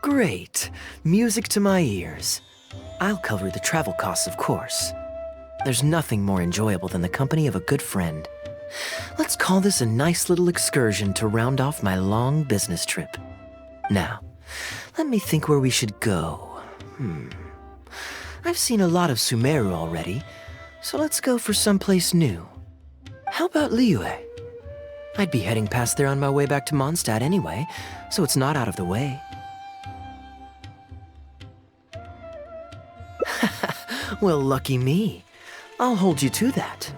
Great. Music to my ears. I'll cover the travel costs, of course. There's nothing more enjoyable than the company of a good friend. Let's call this a nice little excursion to round off my long business trip. Now, let me think where we should go. I've seen a lot of Sumeru already, so let's go for someplace new. How about Liyue? I'd be heading past there on my way back to Mondstadt anyway, so it's not out of the way. Well, lucky me. I'll hold you to that.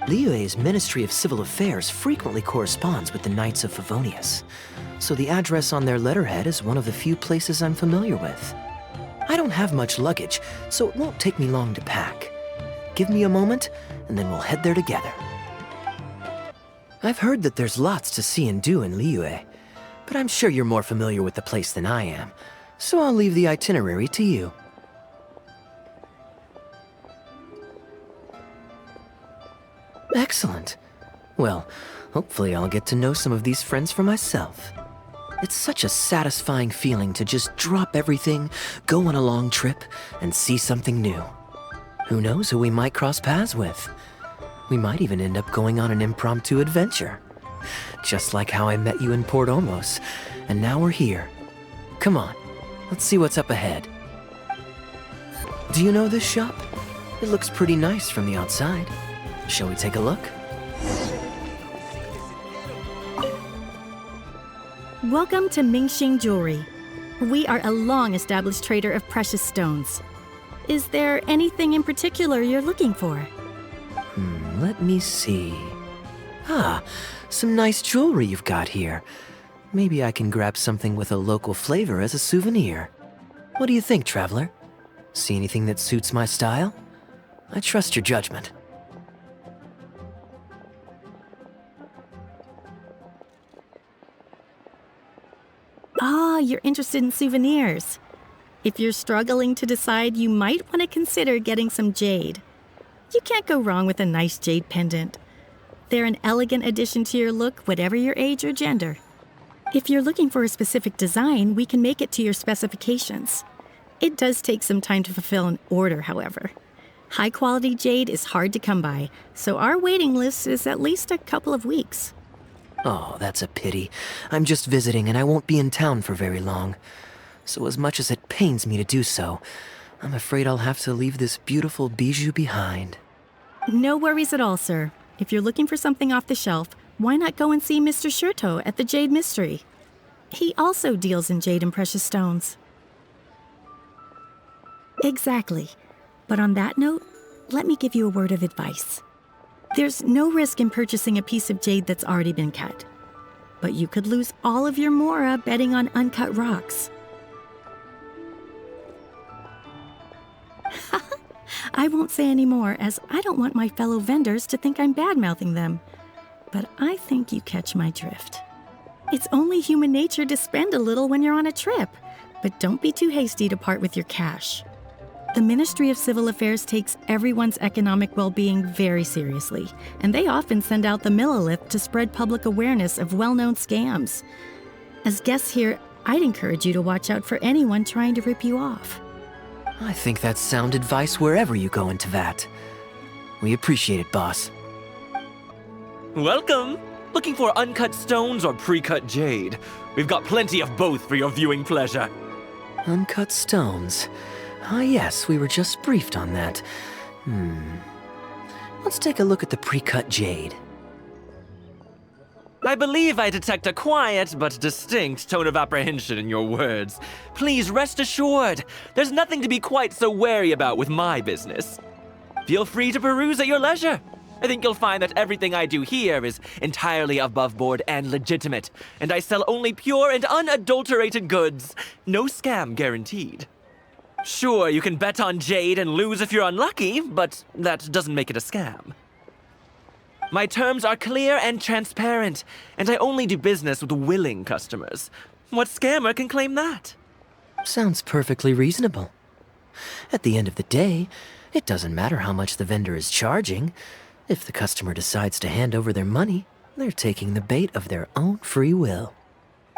Liyue's Ministry of Civil Affairs frequently corresponds with the Knights of Favonius, so the address on their letterhead is one of the few places I'm familiar with. I don't have much luggage, so it won't take me long to pack. Give me a moment, and then we'll head there together. I've heard that there's lots to see and do in Liyue, but I'm sure you're more familiar with the place than I am, so I'll leave the itinerary to you. Excellent. Well, hopefully I'll get to know some of these friends for myself. It's such a satisfying feeling to just drop everything, go on a long trip, and see something new. Who knows who we might cross paths with? We might even end up going on an impromptu adventure. Just like how I met you in Port Omos, and now we're here. Come on, let's see what's up ahead. Do you know this shop? It looks pretty nice from the outside. Shall we take a look? Welcome to Mingxing Jewelry. We are a long-established trader of precious stones. Is there anything in particular you're looking for? Let me see. Some nice jewelry you've got here. Maybe I can grab something with a local flavor as a souvenir. What do you think, traveler? See anything that suits my style? I trust your judgment. You're interested in souvenirs. If you're struggling to decide, you might want to consider getting some jade. You can't go wrong with a nice jade pendant. They're an elegant addition to your look, whatever your age or gender. If you're looking for a specific design, we can make it to your specifications. It does take some time to fulfill an order, however. High-quality jade is hard to come by, so our waiting list is at least a couple of weeks. Oh, that's a pity. I'm just visiting and I won't be in town for very long. So as much as it pains me to do so, I'm afraid I'll have to leave this beautiful bijou behind. No worries at all, sir. If you're looking for something off the shelf, why not go and see Mr. Shurto at the Jade Mystery? He also deals in jade and precious stones. Exactly. But on that note, let me give you a word of advice. There's no risk in purchasing a piece of jade that's already been cut. But you could lose all of your mora betting on uncut rocks. I won't say any more, as I don't want my fellow vendors to think I'm bad-mouthing them. But I think you catch my drift. It's only human nature to spend a little when you're on a trip, but don't be too hasty to part with your cash. The Ministry of Civil Affairs takes everyone's economic well-being very seriously, and they often send out the Millilith to spread public awareness of well-known scams. As guests here, I'd encourage you to watch out for anyone trying to rip you off. I think that's sound advice wherever you go into that. We appreciate it, boss. Welcome! Looking for uncut stones or pre-cut jade? We've got plenty of both for your viewing pleasure. Uncut stones. Yes, we were just briefed on that. Let's take a look at the pre-cut jade. I believe I detect a quiet but distinct tone of apprehension in your words. Please rest assured, there's nothing to be quite so wary about with my business. Feel free to peruse at your leisure. I think you'll find that everything I do here is entirely above board and legitimate, and I sell only pure and unadulterated goods. No scam guaranteed. Sure, you can bet on jade and lose if you're unlucky, but that doesn't make it a scam. My terms are clear and transparent, and I only do business with willing customers. What scammer can claim that? Sounds perfectly reasonable. At the end of the day, it doesn't matter how much the vendor is charging. If the customer decides to hand over their money, they're taking the bait of their own free will.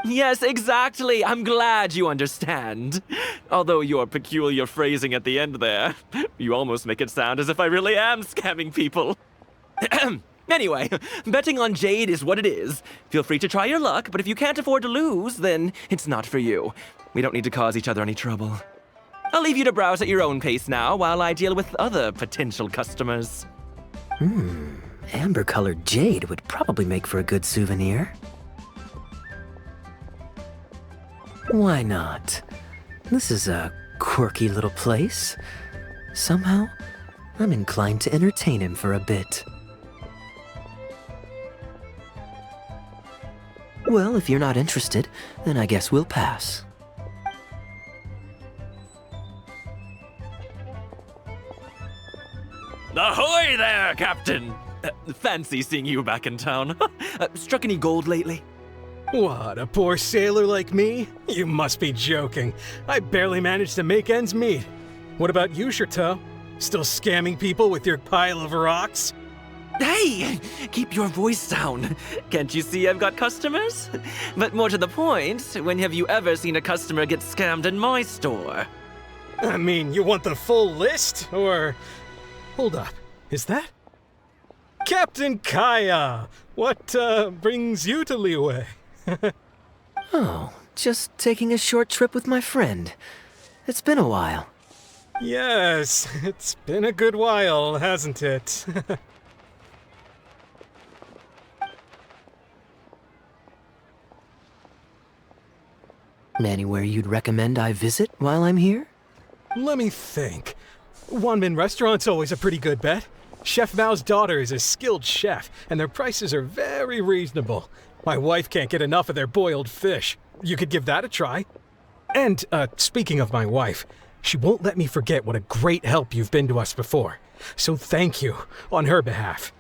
Yes, exactly. I'm glad you understand. Although your peculiar phrasing at the end there, you almost make it sound as if I really am scamming people. Anyway, betting on Jade is what it is. Feel free to try your luck, but if you can't afford to lose, then it's not for you. We don't need to cause each other any trouble. I'll leave you to browse at your own pace now while I deal with other potential customers. Amber-colored jade would probably make for a good souvenir. Why not? This is a quirky little place. Somehow, I'm inclined to entertain him for a bit. Well, if you're not interested, then I guess we'll pass. Ahoy there, Captain! Fancy seeing you back in town. Struck any gold lately? What, a poor sailor like me? You must be joking. I barely managed to make ends meet. What about you, Chateau? Still scamming people with your pile of rocks? Hey! Keep your voice down. Can't you see I've got customers? But more to the point, when have you ever seen a customer get scammed in my store? I mean, you want the full list? Or... Hold up, is that? Captain Kaeya! What, brings you to Liyue? Oh, just taking a short trip with my friend. It's been a while. Yes, it's been a good while, hasn't it? Anywhere you'd recommend I visit while I'm here? Let me think. Wanmin Restaurant's always a pretty good bet. Chef Mao's daughter is a skilled chef, and their prices are very reasonable. My wife can't get enough of their boiled fish. You could give that a try. And, speaking of my wife, she won't let me forget what a great help you've been to us before. So thank you, on her behalf.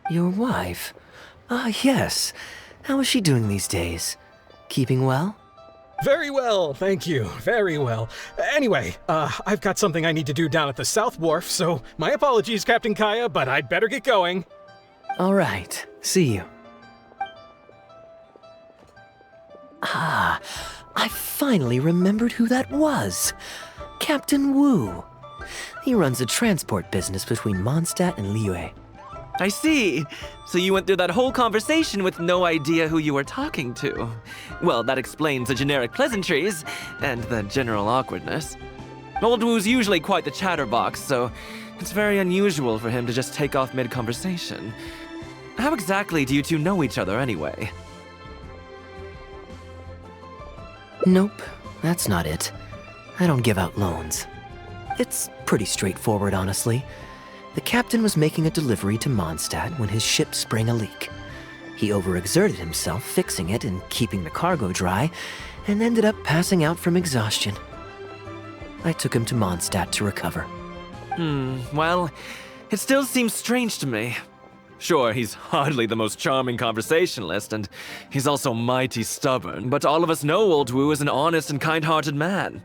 Your wife? Ah, yes. How is she doing these days? Keeping well? Very well, thank you. Very well. Anyway, I've got something I need to do down at the South Wharf, so my apologies, Captain Kaeya, but I'd better get going. All right. See you. Ah, I finally remembered who that was. Captain Wu. He runs a transport business between Mondstadt and Liyue. I see. So you went through that whole conversation with no idea who you were talking to. Well, that explains the generic pleasantries and the general awkwardness. Old Wu's usually quite the chatterbox, so it's very unusual for him to just take off mid-conversation. How exactly do you two know each other anyway? Nope, that's not it. I don't give out loans. It's pretty straightforward, honestly. The captain was making a delivery to Mondstadt when his ship sprang a leak. He overexerted himself fixing it and keeping the cargo dry, and ended up passing out from exhaustion. I took him to Mondstadt to recover. Well, it still seems strange to me. Sure, he's hardly the most charming conversationalist, and he's also mighty stubborn, but all of us know Old Wu is an honest and kind-hearted man.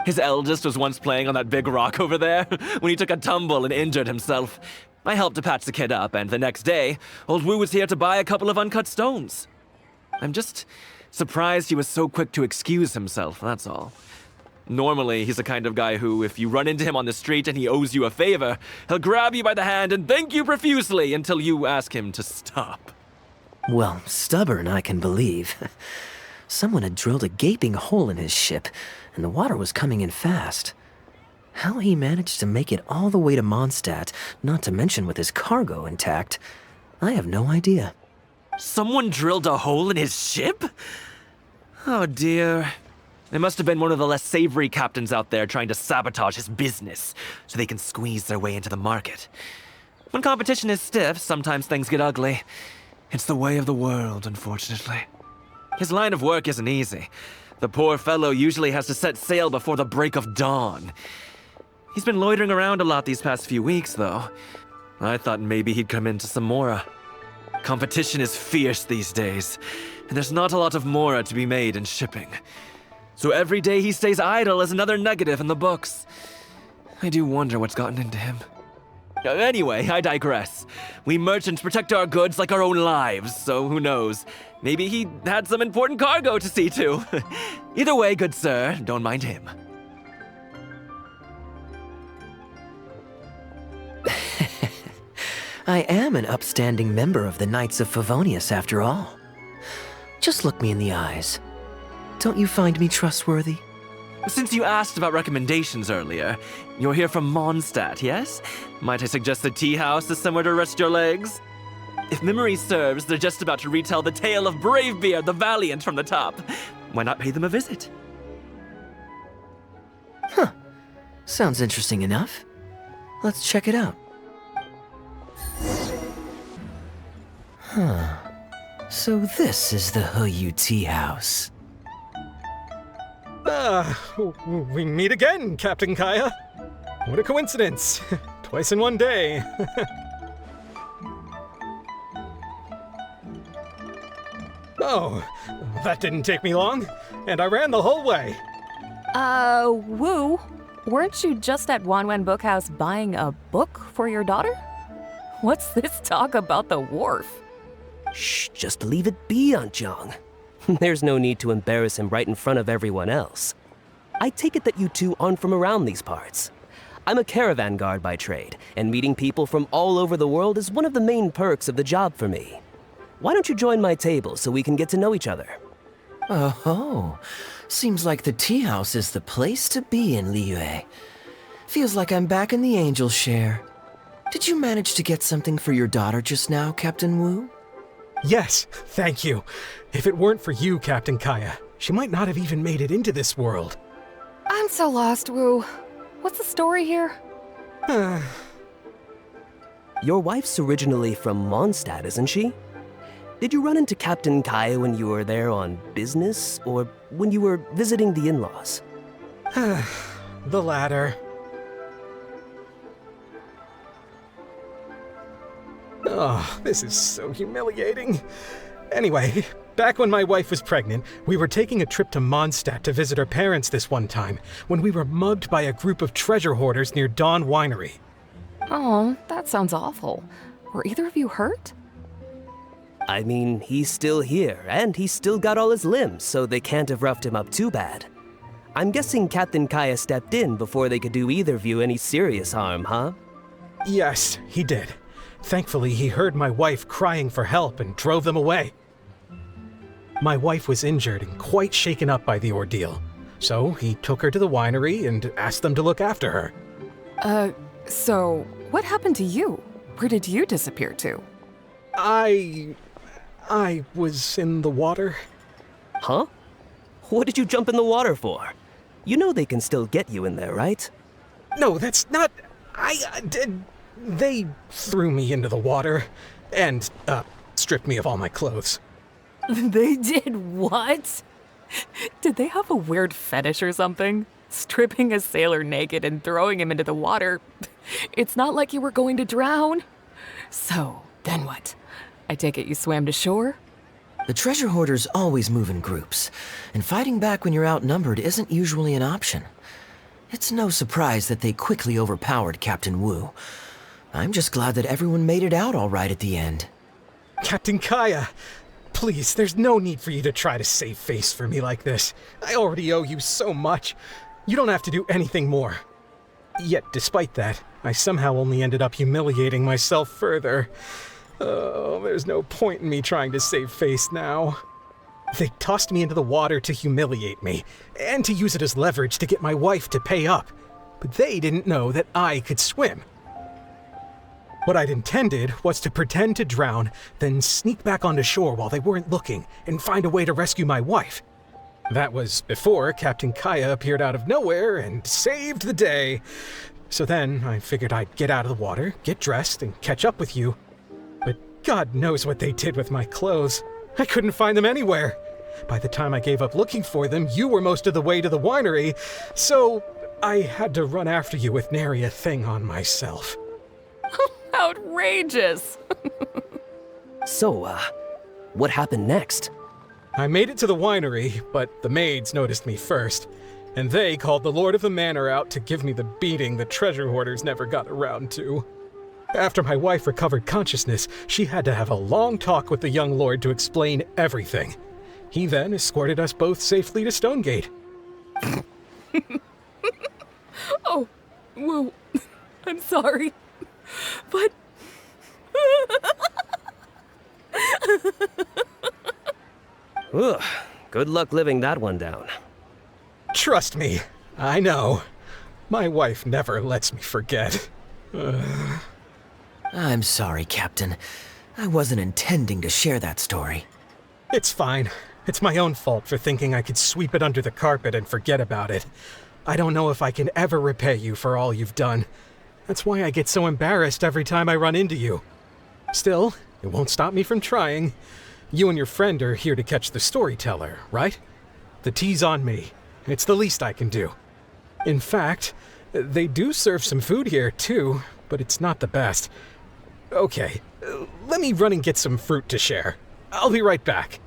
His eldest was once playing on that big rock over there when he took a tumble and injured himself. I helped to patch the kid up, and the next day, Old Wu was here to buy a couple of uncut stones. I'm just surprised he was so quick to excuse himself, that's all. Normally, he's the kind of guy who, if you run into him on the street and he owes you a favor, he'll grab you by the hand and thank you profusely until you ask him to stop. Well, stubborn, I can believe. Someone had drilled a gaping hole in his ship, and the water was coming in fast. How he managed to make it all the way to Mondstadt, not to mention with his cargo intact, I have no idea. Someone drilled a hole in his ship? Oh dear. It must have been one of the less savory captains out there trying to sabotage his business so they can squeeze their way into the market. When competition is stiff, sometimes things get ugly. It's the way of the world, unfortunately. His line of work isn't easy. The poor fellow usually has to set sail before the break of dawn. He's been loitering around a lot these past few weeks, though. I thought maybe he'd come into some Mora. Competition is fierce these days, and there's not a lot of Mora to be made in shipping. So every day he stays idle is another negative in the books. I do wonder what's gotten into him. Anyway, I digress. We merchants protect our goods like our own lives, so who knows? Maybe he had some important cargo to see to. Either way, good sir, don't mind him. I am an upstanding member of the Knights of Favonius, after all. Just look me in the eyes. Don't you find me trustworthy? Since you asked about recommendations earlier, you're here from Mondstadt, yes? Might I suggest the Teahouse is somewhere to rest your legs? If memory serves, they're just about to retell the tale of Bravebeard the Valiant from the top. Why not pay them a visit? Huh. Sounds interesting enough. Let's check it out. Huh. So this is the Heyu Teahouse. We meet again, Captain Kaeya. What a coincidence. Twice in one day. Oh, that didn't take me long, and I ran the whole way. Wu, weren't you just at Wanwen Bookhouse buying a book for your daughter? What's this talk about the wharf? Shh, just leave it be, Yanshang. There's no need to embarrass him right in front of everyone else. I take it that you two aren't from around these parts. I'm a caravan guard by trade, and meeting people from all over the world is one of the main perks of the job for me. Why don't you join my table so we can get to know each other? Oh, seems like the Teahouse is the place to be in Liyue. Feels like I'm back in the angel share. Did you manage to get something for your daughter just now, Captain Wu? Yes, thank you. If it weren't for you, Captain Kaeya, she might not have even made it into this world. I'm so lost, Wu. What's the story here? Your wife's originally from Mondstadt, isn't she? Did you run into Captain Kaeya when you were there on business, or when you were visiting the in-laws? The latter. Oh, this is so humiliating. Anyway, back when my wife was pregnant, we were taking a trip to Mondstadt to visit her parents this one time, when we were mugged by a group of treasure hoarders near Dawn Winery. Oh, that sounds awful. Were either of you hurt? I mean, he's still here, and he's still got all his limbs, so they can't have roughed him up too bad. I'm guessing Captain Kaeya stepped in before they could do either of you any serious harm, huh? Yes, he did. Thankfully, he heard my wife crying for help and drove them away. My wife was injured and quite shaken up by the ordeal, so he took her to the winery and asked them to look after her. So what happened to you? Where did you disappear to? I was in the water. Huh? What did you jump in the water for? You know they can still get you in there, right? No, that's not... They threw me into the water and, stripped me of all my clothes. They did what? Did they have a weird fetish or something? Stripping a sailor naked and throwing him into the water. It's not like you were going to drown. So, then what? I take it you swam to shore? The treasure hoarders always move in groups, and fighting back when you're outnumbered isn't usually an option. It's no surprise that they quickly overpowered Captain Wu. I'm just glad that everyone made it out all right at the end. Captain Kaeya, please, there's no need for you to try to save face for me like this. I already owe you so much. You don't have to do anything more. Yet, despite that, I somehow only ended up humiliating myself further. Oh, there's no point in me trying to save face now. They tossed me into the water to humiliate me, and to use it as leverage to get my wife to pay up. But they didn't know that I could swim. What I'd intended was to pretend to drown, then sneak back onto shore while they weren't looking, and find a way to rescue my wife. That was before Captain Kaeya appeared out of nowhere and saved the day. So then I figured I'd get out of the water, get dressed, and catch up with you. But God knows what they did with my clothes. I couldn't find them anywhere. By the time I gave up looking for them, you were most of the way to the winery, so I had to run after you with nary a thing on myself. Outrageous! So, what happened next? I made it to the winery, but the maids noticed me first, and they called the Lord of the Manor out to give me the beating the treasure hoarders never got around to. After my wife recovered consciousness, she had to have a long talk with the young lord to explain everything. He then escorted us both safely to Stonegate. Oh, Woo, I'm sorry, but... Ugh, good luck living that one down. Trust me, I know. My wife never lets me forget. I'm sorry, Captain. I wasn't intending to share that story. It's fine. It's my own fault for thinking I could sweep it under the carpet and forget about it. I don't know if I can ever repay you for all you've done. That's why I get so embarrassed every time I run into you. Still, it won't stop me from trying. You and your friend are here to catch the storyteller, right? The tea's on me. It's the least I can do. In fact, they do serve some food here, too, but it's not the best. Okay, let me run and get some fruit to share. I'll be right back.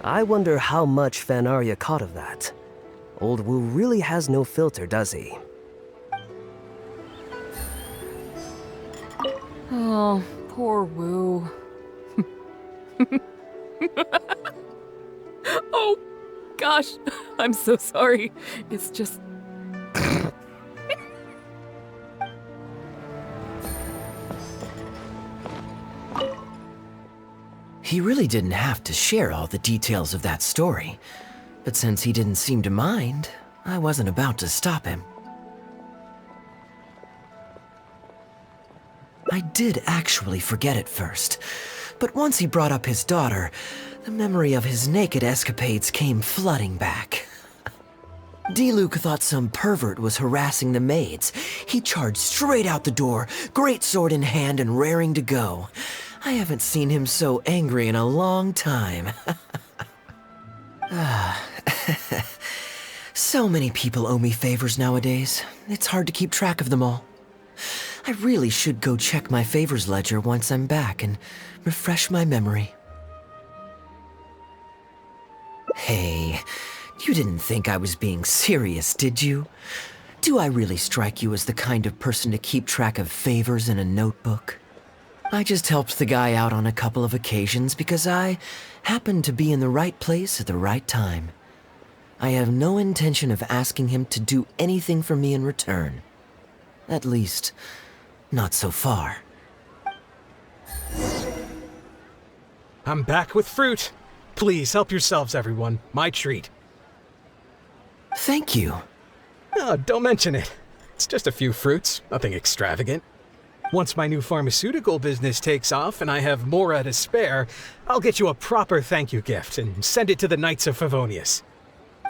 I wonder how much Fanaria caught of that. Old Wu really has no filter, does he? Oh, poor Wu. Oh, gosh, I'm so sorry. It's just... He really didn't have to share all the details of that story, but since he didn't seem to mind, I wasn't about to stop him. I did actually forget at first, but once he brought up his daughter, the memory of his naked escapades came flooding back. D-Luke thought some pervert was harassing the maids. He charged straight out the door, great sword in hand and raring to go. I haven't seen him so angry in a long time. So many people owe me favors nowadays. It's hard to keep track of them all. I really should go check my favors ledger once I'm back and refresh my memory. Hey, you didn't think I was being serious, did you? Do I really strike you as the kind of person to keep track of favors in a notebook? I just helped the guy out on a couple of occasions because I happened to be in the right place at the right time. I have no intention of asking him to do anything for me in return. At least, not so far. I'm back with fruit. Please help yourselves, everyone. My treat. Thank you. Oh, don't mention it. It's just a few fruits, nothing extravagant. Once my new pharmaceutical business takes off and I have Mora to spare, I'll get you a proper thank you gift and send it to the Knights of Favonius.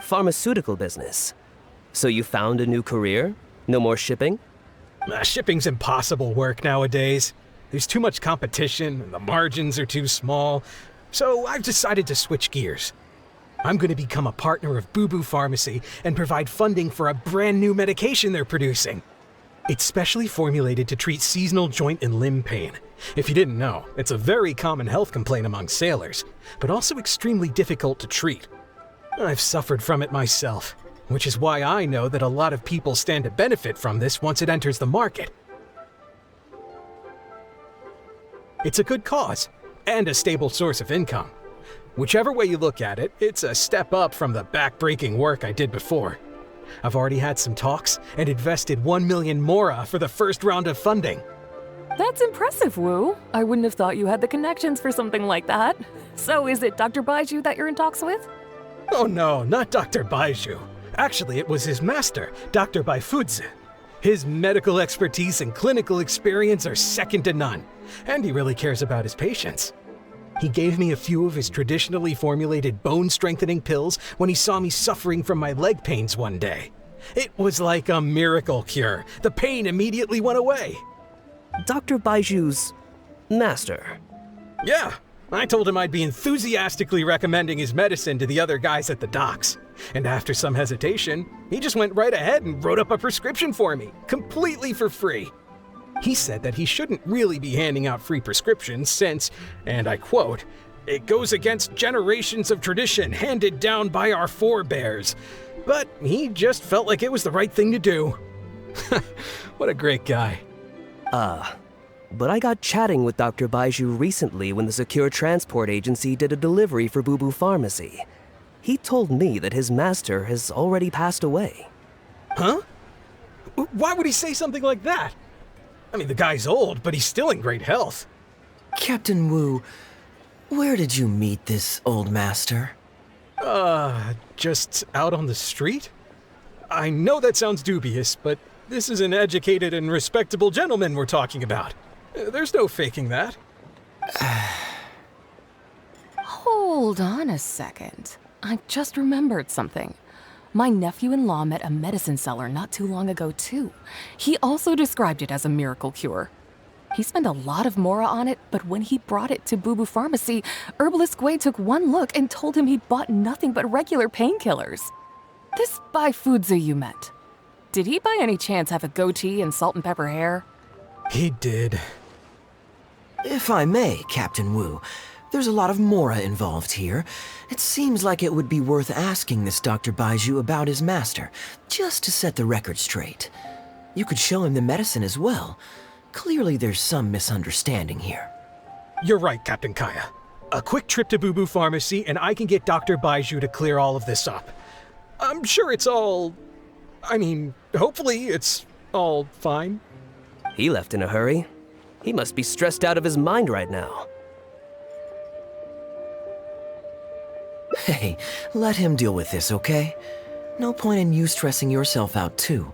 Pharmaceutical business. So you found a new career? No more shipping? Shipping's impossible work nowadays. There's too much competition, and the margins are too small. So I've decided to switch gears. I'm going to become a partner of Boo Boo Pharmacy and provide funding for a brand new medication they're producing. It's specially formulated to treat seasonal joint and limb pain. If you didn't know, it's a very common health complaint among sailors, but also extremely difficult to treat. I've suffered from it myself, which is why I know that a lot of people stand to benefit from this once it enters the market. It's a good cause, and a stable source of income. Whichever way you look at it, it's a step up from the back-breaking work I did before. I've already had some talks and invested 1 million Mora for the first round of funding. That's impressive, Wu. I wouldn't have thought you had the connections for something like that. So is it Dr. Baiju that you're in talks with? Oh no, not Dr. Baiju. Actually, it was his master, Dr. Baifudze. His medical expertise and clinical experience are second to none, and he really cares about his patients. He gave me a few of his traditionally formulated bone-strengthening pills when he saw me suffering from my leg pains one day. It was like a miracle cure. The pain immediately went away. Dr. Baiju's master. Yeah, I told him I'd be enthusiastically recommending his medicine to the other guys at the docks. And after some hesitation, he just went right ahead and wrote up a prescription for me, completely for free. He said that he shouldn't really be handing out free prescriptions since, and I quote, It goes against generations of tradition handed down by our forebears. But he just felt like it was the right thing to do. What a great guy. But I got chatting with Dr. Baiju recently when the Secure Transport Agency did a delivery for Boo Boo Pharmacy. He told me that his master has already passed away. Huh? Why would he say something like that? I mean, the guy's old, but he's still in great health. Captain Wu, where did you meet this old master? Just out on the street? I know that sounds dubious, but this is an educated and respectable gentleman we're talking about. There's no faking that. Hold on a second. I just remembered something. My nephew-in-law met a medicine seller not too long ago, too. He also described it as a miracle cure. He spent a lot of mora on it, but when he brought it to Boo Boo Pharmacy, Herbalist Gui took one look and told him he'd bought nothing but regular painkillers. This Bai Fuzi you met. Did he by any chance have a goatee and salt and pepper hair? He did. If I may, Captain Wu, there's a lot of mora involved here. It seems like it would be worth asking this Dr. Baiju about his master, just to set the record straight. You could show him the medicine as well. Clearly there's some misunderstanding here. You're right, Captain Kaeya. A quick trip to Boo Boo Pharmacy and I can get Dr. Baiju to clear all of this up. I'm sure it's all... hopefully it's all fine. He left in a hurry. He must be stressed out of his mind right now. Hey, let him deal with this, okay? No point in you stressing yourself out too.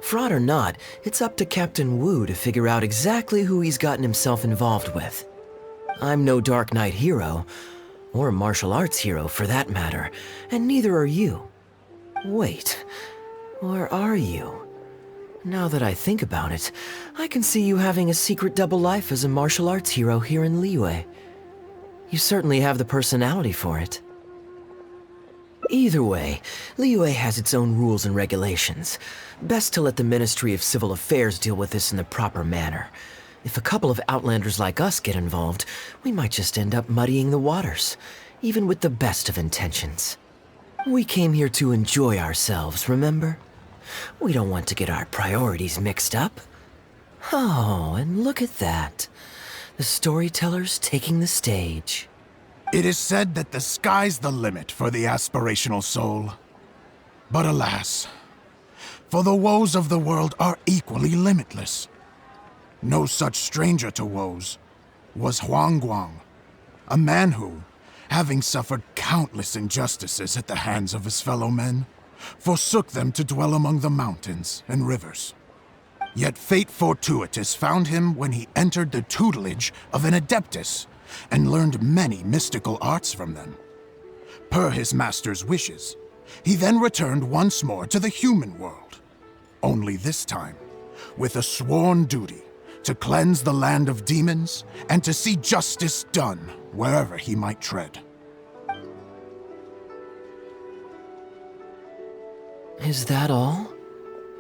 Fraud or not, it's up to Captain Wu to figure out exactly who he's gotten himself involved with. I'm no Dark Knight hero, or martial arts hero for that matter, and neither are you. Wait, or are you? Now that I think about it, I can see you having a secret double life as a martial arts hero here in Liyue. You certainly have the personality for it. Either way, Liyue has its own rules and regulations. Best to let the Ministry of Civil Affairs deal with this in the proper manner. If a couple of outlanders like us get involved, we might just end up muddying the waters, even with the best of intentions. We came here to enjoy ourselves, remember? We don't want to get our priorities mixed up. Oh, and look at that. The storyteller's taking the stage. It is said that the sky's the limit for the aspirational soul. But alas, for the woes of the world are equally limitless. No such stranger to woes was Huang Guang, a man who, having suffered countless injustices at the hands of his fellow men, forsook them to dwell among the mountains and rivers. Yet fate fortuitous found him when he entered the tutelage of an adeptus and learned many mystical arts from them. Per his master's wishes, he then returned once more to the human world, only this time with a sworn duty to cleanse the land of demons and to see justice done wherever he might tread. Is that all?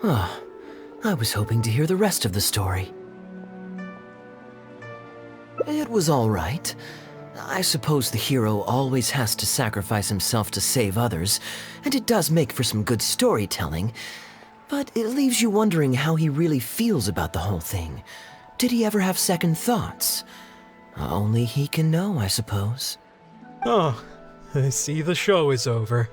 Oh, I was hoping to hear the rest of the story. It was all right. I suppose the hero always has to sacrifice himself to save others, and it does make for some good storytelling, but it leaves you wondering how he really feels about the whole thing. Did he ever have second thoughts? Only he can know, I suppose. Oh, I see the show is over.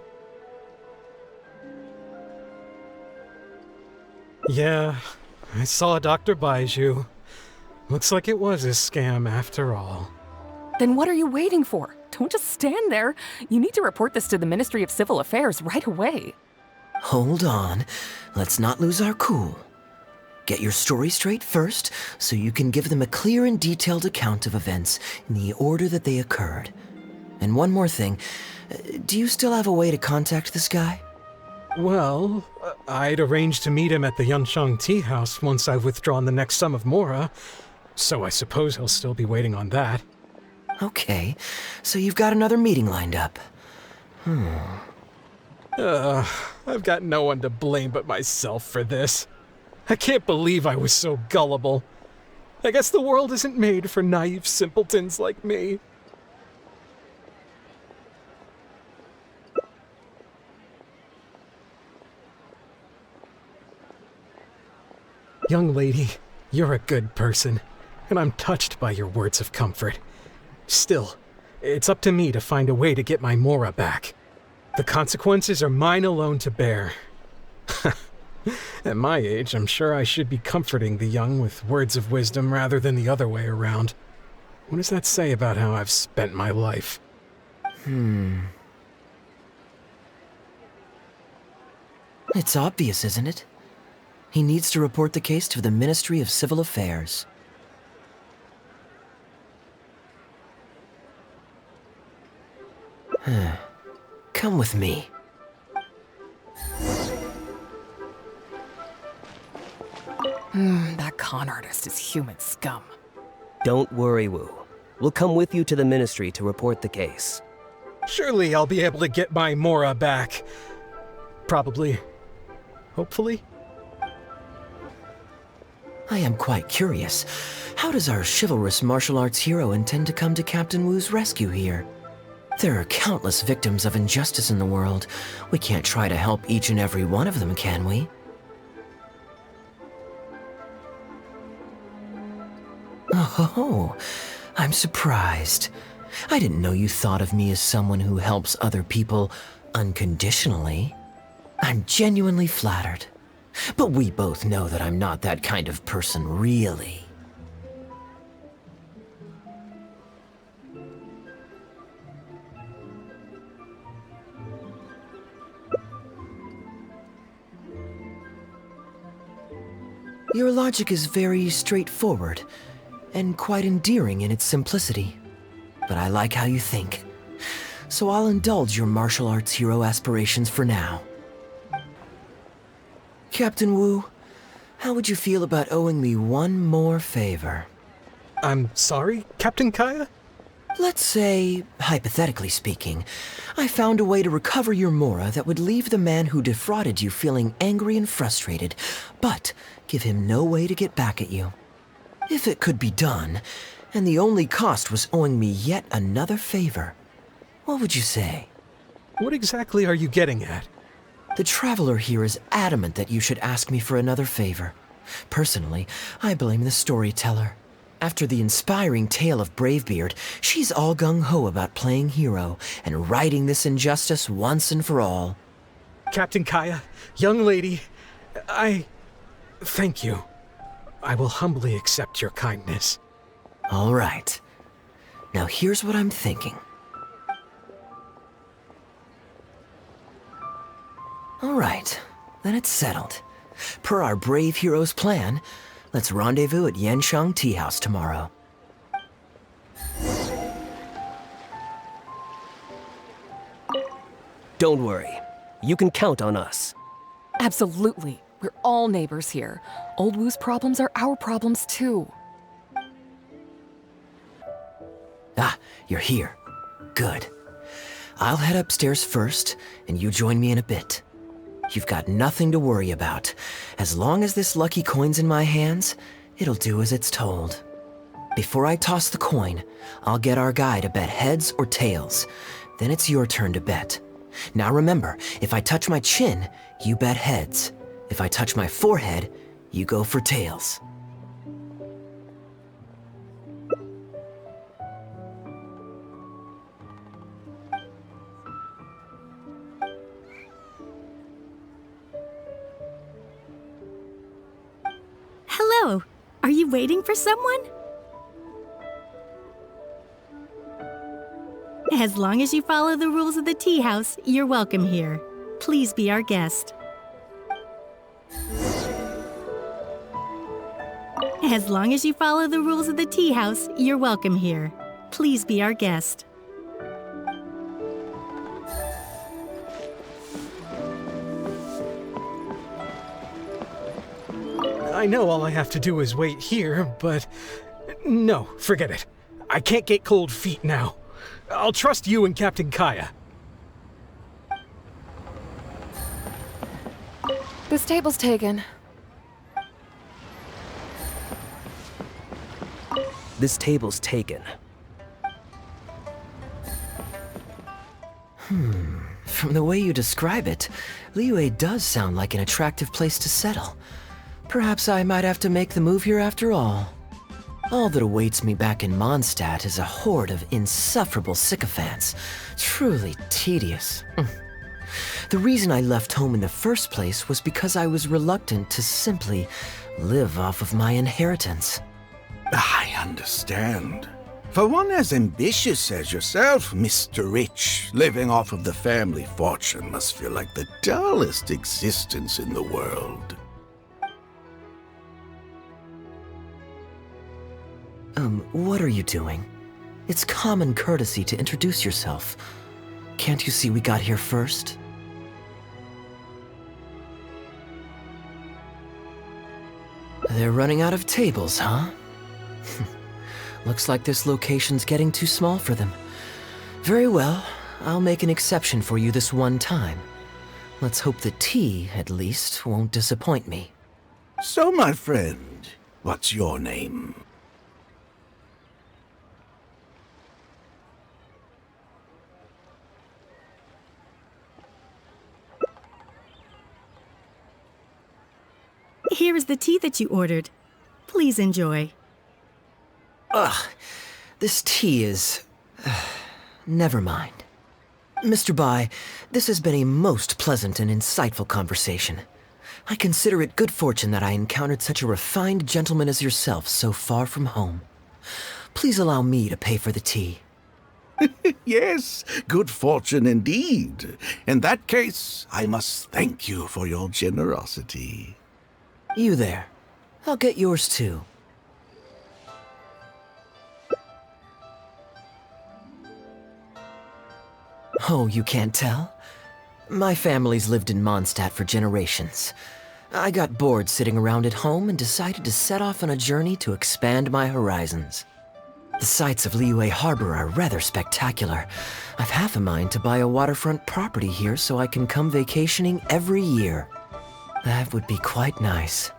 Yeah, I saw Dr. Baiju. Looks like it was a scam after all. Then what are you waiting for? Don't just stand there. You need to report this to the Ministry of Civil Affairs right away. Hold on. Let's not lose our cool. Get your story straight first, so you can give them a clear and detailed account of events in the order that they occurred. And one more thing. Do you still have a way to contact this guy? Well, I'd arranged to meet him at the Yanshang Teahouse once I've withdrawn the next sum of mora, so I suppose he'll still be waiting on that. Okay, so you've got another meeting lined up. I've got no one to blame but myself for this. I can't believe I was so gullible. I guess the world isn't made for naive simpletons like me. Young lady, you're a good person, and I'm touched by your words of comfort. Still, it's up to me to find a way to get my Mora back. The consequences are mine alone to bear. At my age, I'm sure I should be comforting the young with words of wisdom rather than the other way around. What does that say about how I've spent my life? It's obvious, isn't it? He needs to report the case to the Ministry of Civil Affairs. Come with me. That con artist is human scum. Don't worry, Wu. We'll come with you to the Ministry to report the case. Surely I'll be able to get my Mora back. Probably. Hopefully. I am quite curious. How does our chivalrous martial arts hero intend to come to Captain Wu's rescue here? There are countless victims of injustice in the world. We can't try to help each and every one of them, can we? Oh, I'm surprised. I didn't know you thought of me as someone who helps other people unconditionally. I'm genuinely flattered. But we both know that I'm not that kind of person, really. Your logic is very straightforward, and quite endearing in its simplicity. But I like how you think. So I'll indulge your martial arts hero aspirations for now. Captain Wu, how would you feel about owing me one more favor? I'm sorry, Captain Kaeya? Let's say, hypothetically speaking, I found a way to recover your Mora that would leave the man who defrauded you feeling angry and frustrated, but give him no way to get back at you. If it could be done, and the only cost was owing me yet another favor, what would you say? What exactly are you getting at? The Traveler here is adamant that you should ask me for another favor. Personally, I blame the storyteller. After the inspiring tale of Bravebeard, she's all gung-ho about playing hero and righting this injustice once and for all. Captain Kaeya, young lady, thank you. I will humbly accept your kindness. All right. Now here's what I'm thinking. All right, then it's settled. Per our brave hero's plan, let's rendezvous at Yanshang Teahouse tomorrow. Don't worry. You can count on us. Absolutely. We're all neighbors here. Old Wu's problems are our problems too. Ah, you're here. Good. I'll head upstairs first, and you join me in a bit. You've got nothing to worry about. As long as this lucky coin's in my hands, it'll do as it's told. Before I toss the coin, I'll get our guy to bet heads or tails. Then it's your turn to bet. Now remember, if I touch my chin, you bet heads. If I touch my forehead, you go for tails. Hello. Are you waiting for someone? As long as you follow the rules of the Teahouse, you're welcome here. Please be our guest. As long as you follow the rules of the Teahouse, you're welcome here. Please be our guest. I know all I have to do is wait here, but no, forget it. I can't get cold feet now. I'll trust you and Captain Kaeya. This table's taken. This table's taken. From the way you describe it, Liyue does sound like an attractive place to settle. Perhaps I might have to make the move here after all. All that awaits me back in Mondstadt is a horde of insufferable sycophants. Truly tedious. The reason I left home in the first place was because I was reluctant to simply live off of my inheritance. I understand. For one as ambitious as yourself, Mr. Rich, living off of the family fortune must feel like the dullest existence in the world. What are you doing? It's common courtesy to introduce yourself. Can't you see we got here first? They're running out of tables, huh? Looks like this location's getting too small for them. Very well, I'll make an exception for you this one time. Let's hope the tea, at least, won't disappoint me. So, my friend, what's your name? Here is the tea that you ordered. Please enjoy. Ugh, this tea is... never mind. Mr. Bai, this has been a most pleasant and insightful conversation. I consider it good fortune that I encountered such a refined gentleman as yourself so far from home. Please allow me to pay for the tea. Yes, good fortune indeed. In that case, I must thank you for your generosity. You there. I'll get yours too. Oh, you can't tell? My family's lived in Mondstadt for generations. I got bored sitting around at home and decided to set off on a journey to expand my horizons. The sights of Liyue Harbor are rather spectacular. I've half a mind to buy a waterfront property here so I can come vacationing every year. That would be quite nice.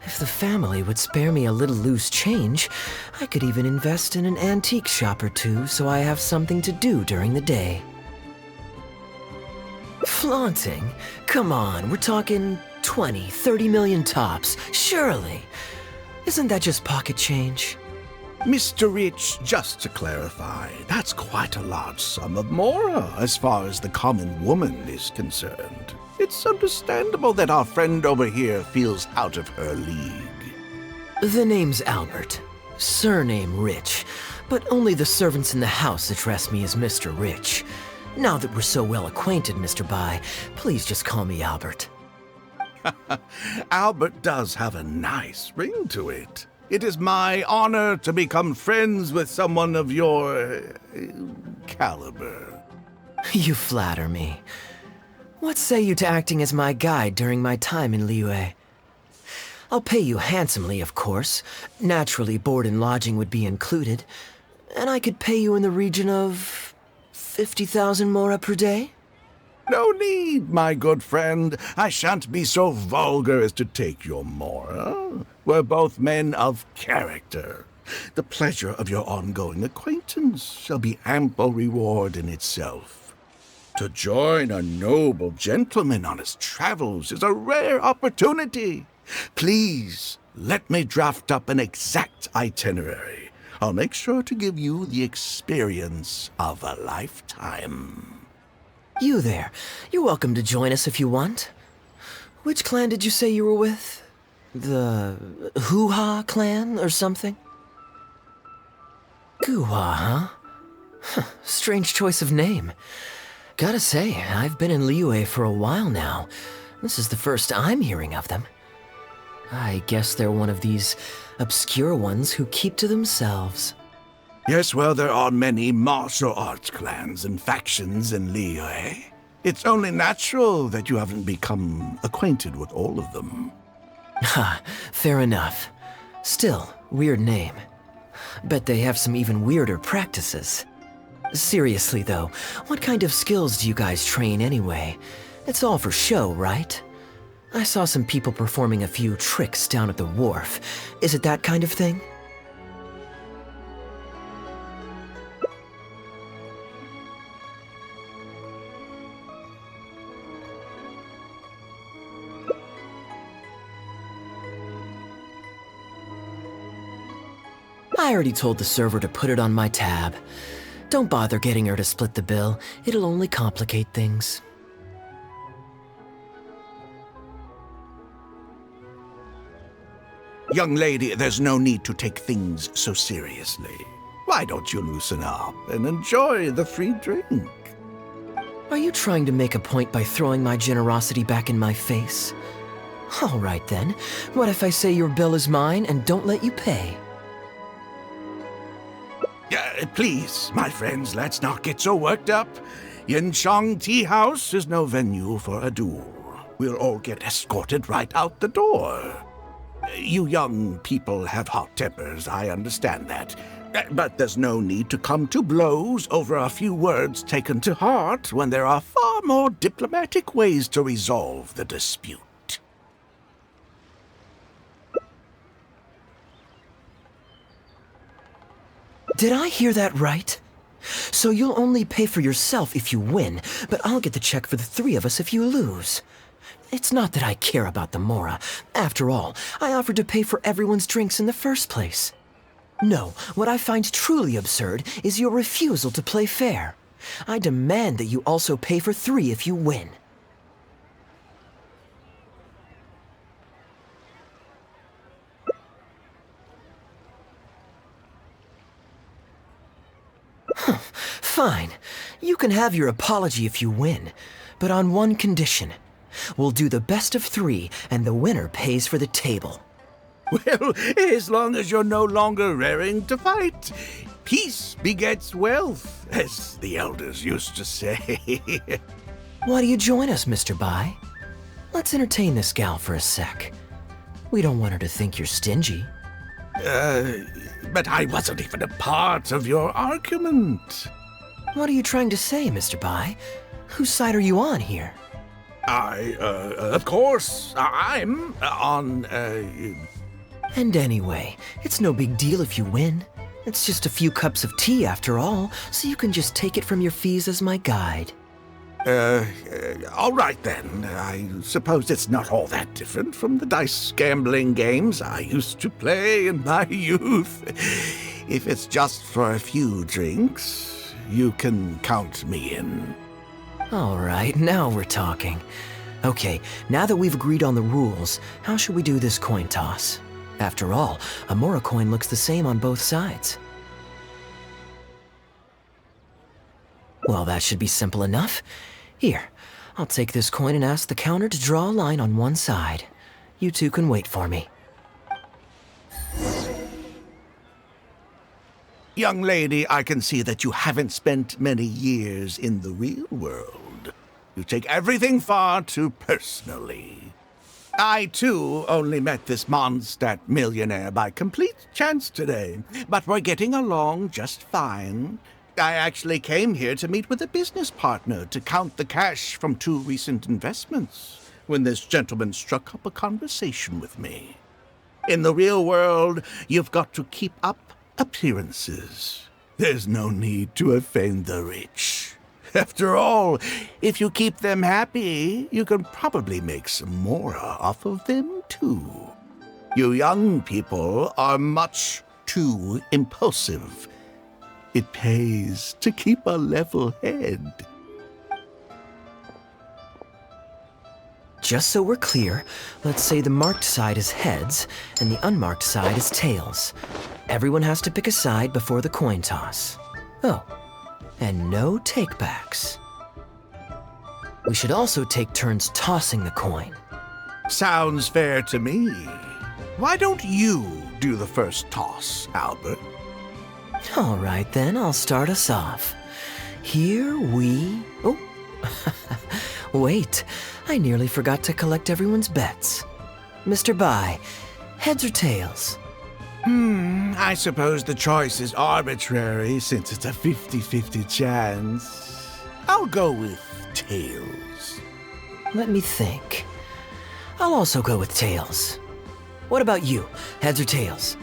If the family would spare me a little loose change, I could even invest in an antique shop or two so I have something to do during the day. Flaunting? Come on, we're talking 20, 30 million tops, surely. Isn't that just pocket change? Mr. Rich, just to clarify, that's quite a large sum of mora as far as the common woman is concerned. It's understandable that our friend over here feels out of her league. The name's Albert. Surname Rich. But only the servants in the house address me as Mr. Rich. Now that we're so well acquainted, Mr. Bai, please just call me Albert. Albert does have a nice ring to it. It is my honor to become friends with someone of your caliber. You flatter me. What say you to acting as my guide during my time in Liyue? I'll pay you handsomely, of course. Naturally, board and lodging would be included. And I could pay you in the region of 50,000 mora per day? No need, my good friend. I shan't be so vulgar as to take your mora. We're both men of character. The pleasure of your ongoing acquaintance shall be ample reward in itself. To join a noble gentleman on his travels is a rare opportunity. Please, let me draft up an exact itinerary. I'll make sure to give you the experience of a lifetime. You there. You're welcome to join us if you want. Which clan did you say you were with? The Hoo-Ha clan or something? Goo-Ha, huh? Strange choice of name. Gotta say, I've been in Liyue for a while now. This is the first I'm hearing of them. I guess they're one of these obscure ones who keep to themselves. Yes, well, there are many martial arts clans and factions in Liyue. It's only natural that you haven't become acquainted with all of them. Ha, fair enough. Still, weird name. Bet they have some even weirder practices. Seriously though, what kind of skills do you guys train anyway? It's all for show, right? I saw some people performing a few tricks down at the wharf. Is it that kind of thing? I already told the server to put it on my tab. Don't bother getting her to split the bill. It'll only complicate things. Young lady, there's no need to take things so seriously. Why don't you loosen up and enjoy the free drink? Are you trying to make a point by throwing my generosity back in my face? All right then. What if I say your bill is mine and don't let you pay? Please, my friends, let's not get so worked up. Yanshang Teahouse is no venue for a duel. We'll all get escorted right out the door. You young people have hot tempers, I understand that. But there's no need to come to blows over a few words taken to heart when there are far more diplomatic ways to resolve the dispute. Did I hear that right? So you'll only pay for yourself if you win, but I'll get the check for the three of us if you lose. It's not that I care about the Mora. After all, I offered to pay for everyone's drinks in the first place. No, what I find truly absurd is your refusal to play fair. I demand that you also pay for three if you win. Fine. You can have your apology if you win, but on one condition. We'll do the best of three, and the winner pays for the table. Well, as long as you're no longer raring to fight, peace begets wealth, as the elders used to say. Why do you join us, Mr. Bai? Let's entertain this gal for a sec. We don't want her to think you're stingy. But I wasn't even a part of your argument. What are you trying to say, Mr. Bai? Whose side are you on here? Of course, I'm on, And anyway, it's no big deal if you win. It's just a few cups of tea after all, so you can just take it from your fees as my guide. All right then. I suppose it's not all that different from the dice gambling games I used to play in my youth. If it's just for a few drinks, you can count me in. All right, now we're talking. Okay, now that we've agreed on the rules, how should we do this coin toss? After all, a Mora coin looks the same on both sides. Well, that should be simple enough. Here, I'll take this coin and ask the counter to draw a line on one side. You two can wait for me. Young lady, I can see that you haven't spent many years in the real world. You take everything far too personally. I, too, only met this Mondstadt millionaire by complete chance today, but we're getting along just fine. I actually came here to meet with a business partner to count the cash from two recent investments when this gentleman struck up a conversation with me. In the real world, you've got to keep up appearances. There's no need to offend the rich. After all, if you keep them happy, you can probably make some more off of them, too. You young people are much too impulsive. It pays to keep a level head. Just so we're clear, let's say the marked side is heads and the unmarked side is tails. Everyone has to pick a side before the coin toss. Oh, and no takebacks. We should also take turns tossing the coin. Sounds fair to me. Why don't you do the first toss, Albert? All right then, I'll start us off. Here we... Oh, wait, I nearly forgot to collect everyone's bets. Mr. Bai, heads or tails? I suppose the choice is arbitrary since it's a 50-50 chance. I'll go with tails. Let me think. I'll also go with tails. What about you, heads or tails?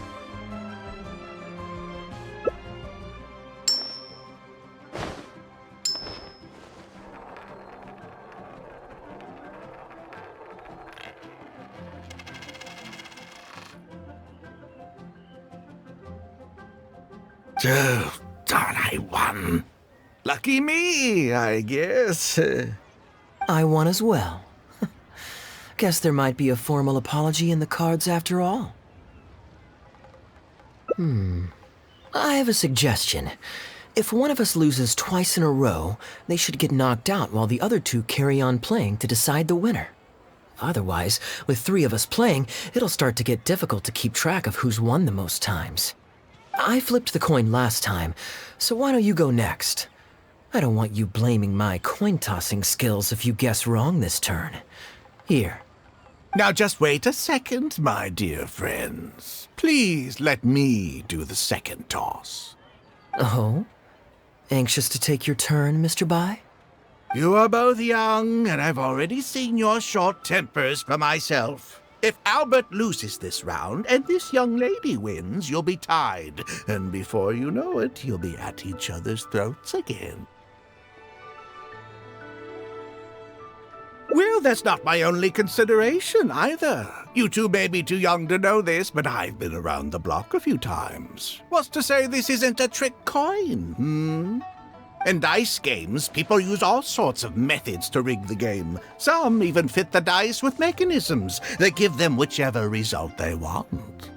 Oh, darn, I won. Lucky me, I guess. I won as well. Guess there might be a formal apology in the cards after all. I have a suggestion. If one of us loses twice in a row, they should get knocked out while the other two carry on playing to decide the winner. Otherwise, with three of us playing, it'll start to get difficult to keep track of who's won the most times. I flipped the coin last time, so why don't you go next? I don't want you blaming my coin-tossing skills if you guess wrong this turn. Here. Now just wait a second, my dear friends. Please let me do the second toss. Oh? Anxious to take your turn, Mr. Bai? You are both young, and I've already seen your short tempers for myself. If Albert loses this round and this young lady wins, you'll be tied. And before you know it, you'll be at each other's throats again. Well, that's not my only consideration, either. You two may be too young to know this, but I've been around the block a few times. What's to say this isn't a trick coin, In dice games, people use all sorts of methods to rig the game. Some even fit the dice with mechanisms that give them whichever result they want.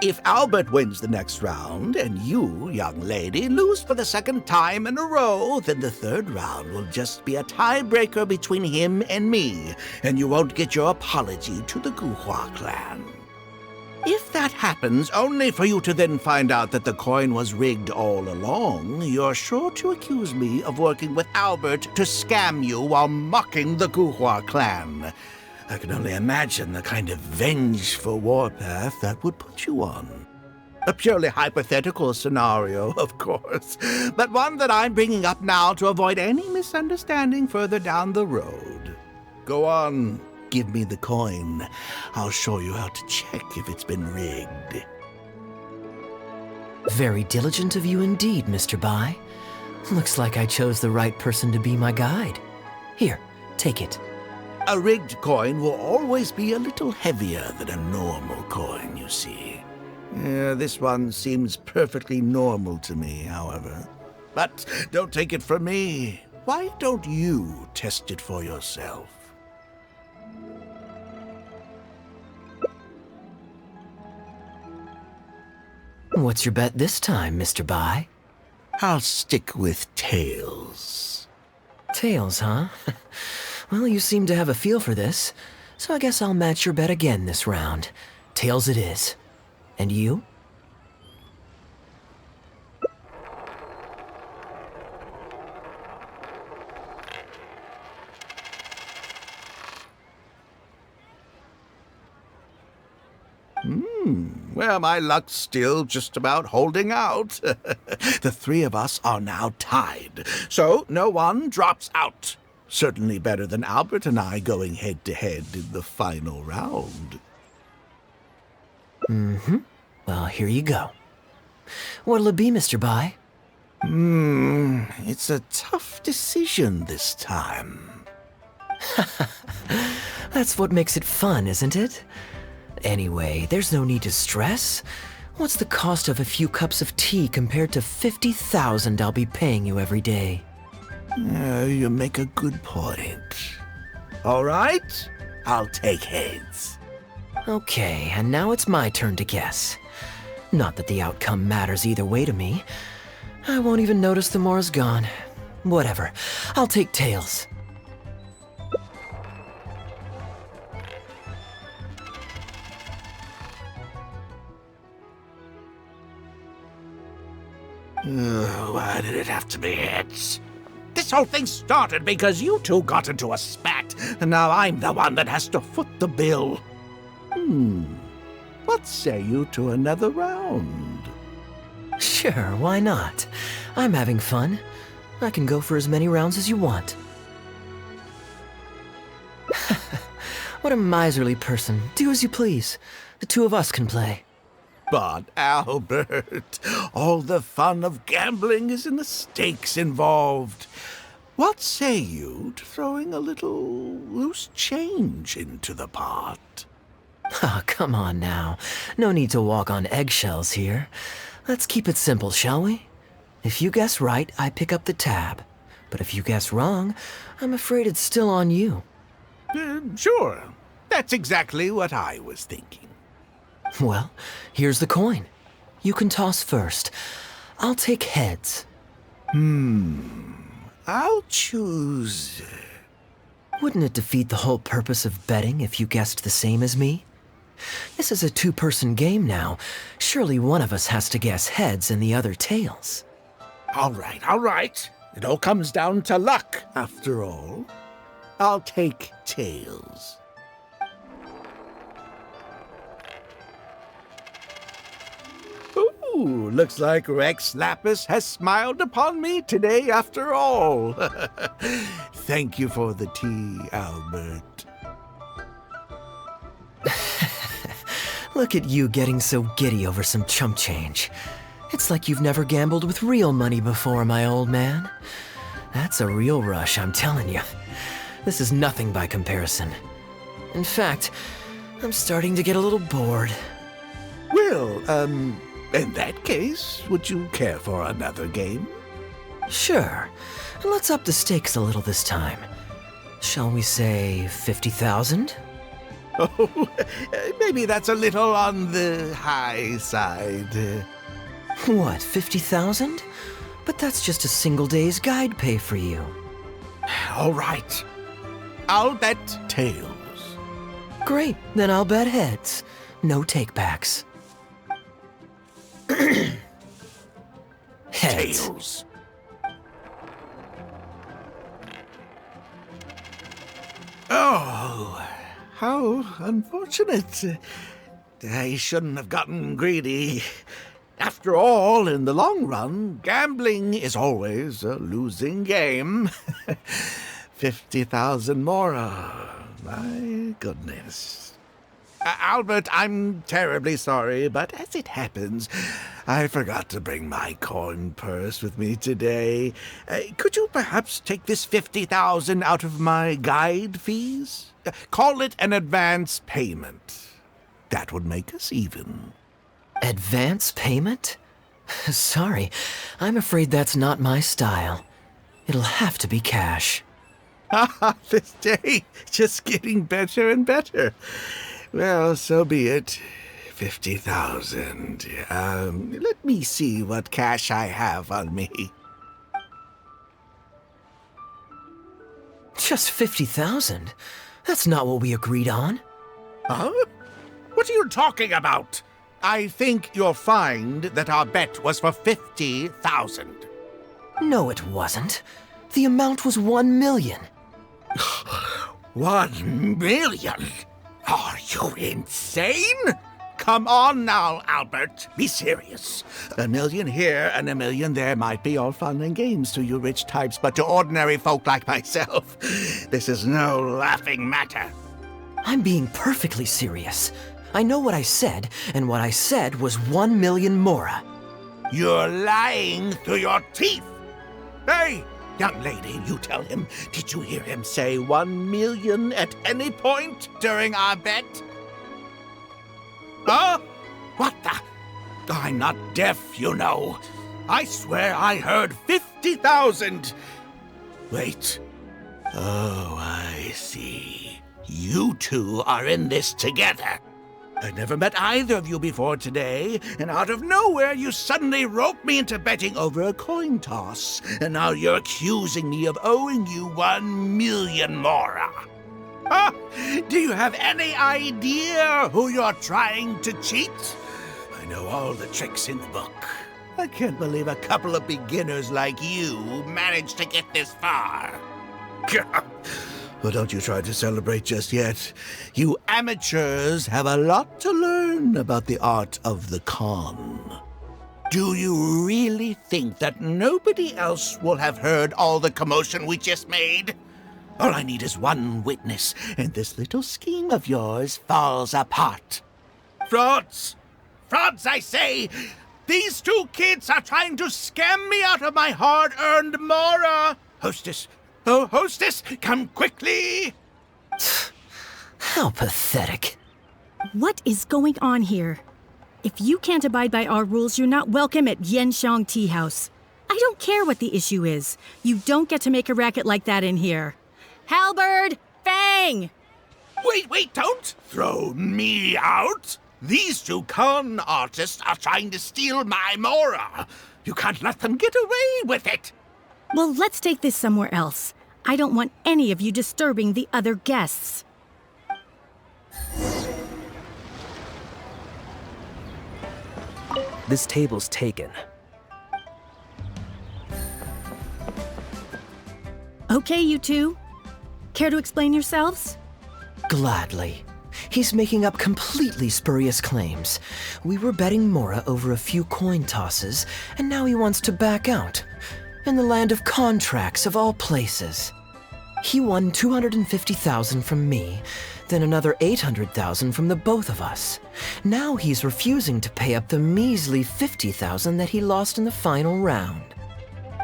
If Albert wins the next round, and you, young lady, lose for the second time in a row, then the third round will just be a tiebreaker between him and me, and you won't get your apology to the Guhua clan. If that happens, only for you to then find out that the coin was rigged all along, you're sure to accuse me of working with Albert to scam you while mocking the Guhua clan. I can only imagine the kind of vengeful warpath that would put you on. A purely hypothetical scenario, of course, but one that I'm bringing up now to avoid any misunderstanding further down the road. Go on. Give me the coin. I'll show you how to check if it's been rigged. Very diligent of you indeed, Mr. Bai. Looks like I chose the right person to be my guide. Here, take it. A rigged coin will always be a little heavier than a normal coin, you see. This one seems perfectly normal to me, however. But don't take it from me. Why don't you test it for yourself? What's your bet this time, Mr. Bai? I'll stick with tails. Tails, huh? Well, you seem to have a feel for this, so I guess I'll match your bet again this round. Tails it is. And you? Well, my luck's still just about holding out. The three of us are now tied, so no one drops out. Certainly better than Albert and I going head-to-head in the final round. Well, here you go. What'll it be, Mr. Bai? It's a tough decision this time. That's what makes it fun, isn't it? Anyway, there's no need to stress. What's the cost of a few cups of tea compared to 50,000 I'll be paying you every day? You make a good point. All right, I'll take heads. Okay, and now it's my turn to guess. Not that the outcome matters either way to me. I won't even notice the more's gone. Whatever, I'll take tails. Why did it have to be heads? This whole thing started because you two got into a spat, and now I'm the one that has to foot the bill. What say you to another round? Sure, why not? I'm having fun. I can go for as many rounds as you want. What a miserly person. Do as you please. The two of us can play. But, Albert, all the fun of gambling is in the stakes involved. What say you to throwing a little loose change into the pot? Ah, come on now. No need to walk on eggshells here. Let's keep it simple, shall we? If you guess right, I pick up the tab. But if you guess wrong, I'm afraid it's still on you. Sure. That's exactly what I was thinking. Well, here's the coin. You can toss first. I'll take heads. I'll choose... Wouldn't it defeat the whole purpose of betting if you guessed the same as me? This is a two-person game now. Surely one of us has to guess heads and the other tails. All right. It all comes down to luck, after all. I'll take tails. Ooh, looks like Rex Lapis has smiled upon me today after all. Thank you for the tea, Albert. Look at you getting so giddy over some chump change. It's like you've never gambled with real money before, my old man. That's a real rush, I'm telling you. This is nothing by comparison. In fact, I'm starting to get a little bored. Well, in that case, would you care for another game? Sure. And let's up the stakes a little this time. Shall we say 50,000? Oh, maybe that's a little on the high side. What, 50,000? But that's just a single day's guide pay for you. All right. I'll bet tails. Great, then I'll bet heads. No takebacks. Heads. Tails. Oh, how unfortunate. I shouldn't have gotten greedy. After all, in the long run, gambling is always a losing game. 50,000 more. My goodness. Albert, I'm terribly sorry, but as it happens, I forgot to bring my coin purse with me today. Could you perhaps take this 50,000 out of my guide fees? Call it an advance payment. That would make us even. Advance payment? Sorry, I'm afraid that's not my style. It'll have to be cash. This day, just getting better and better. Well, so be it. 50,000. Let me see what cash I have on me. Just 50,000? That's not what we agreed on. Huh? What are you talking about? I think you'll find that our bet was for 50,000. No, it wasn't. The amount was 1 million. 1 million? Are you insane? Come on now, Albert. Be serious. 1 million here and 1 million there might be all fun and games to you rich types, but to ordinary folk like myself, this is no laughing matter. I'm being perfectly serious. I know what I said, and what I said was 1 million mora. You're lying through your teeth. Hey, young lady, you tell him, did you hear him say 1 million at any point during our bet? Huh? What the? I'm not deaf, you know. I swear I heard 50,000. Wait. Oh, I see. You two are in this together. I never met either of you before today, and out of nowhere you suddenly roped me into betting over a coin toss, and now you're accusing me of owing you 1 million mora. Huh? Do you have any idea who you're trying to cheat? I know all the tricks in the book. I can't believe a couple of beginners like you managed to get this far. Well, don't you try to celebrate just yet. You amateurs have a lot to learn about the art of the con. Do you really think that nobody else will have heard all the commotion we just made? All I need is one witness, and this little scheme of yours falls apart. Frauds! Frauds, I say! These two kids are trying to scam me out of my hard-earned mora! Hostess! Oh, hostess, come quickly! How pathetic. What is going on here? If you can't abide by our rules, you're not welcome at Yanshang Teahouse. I don't care what the issue is. You don't get to make a racket like that in here. Halberd! Fang! Wait, don't throw me out! These two con artists are trying to steal my Mora. You can't let them get away with it. Well, let's take this somewhere else. I don't want any of you disturbing the other guests. This table's taken. Okay, you two. Care to explain yourselves? Gladly. He's making up completely spurious claims. We were betting Mora over a few coin tosses, and now he wants to back out. In the land of contracts, of all places. He won 250,000 from me, then another 800,000 from the both of us. Now he's refusing to pay up the measly 50,000 that he lost in the final round.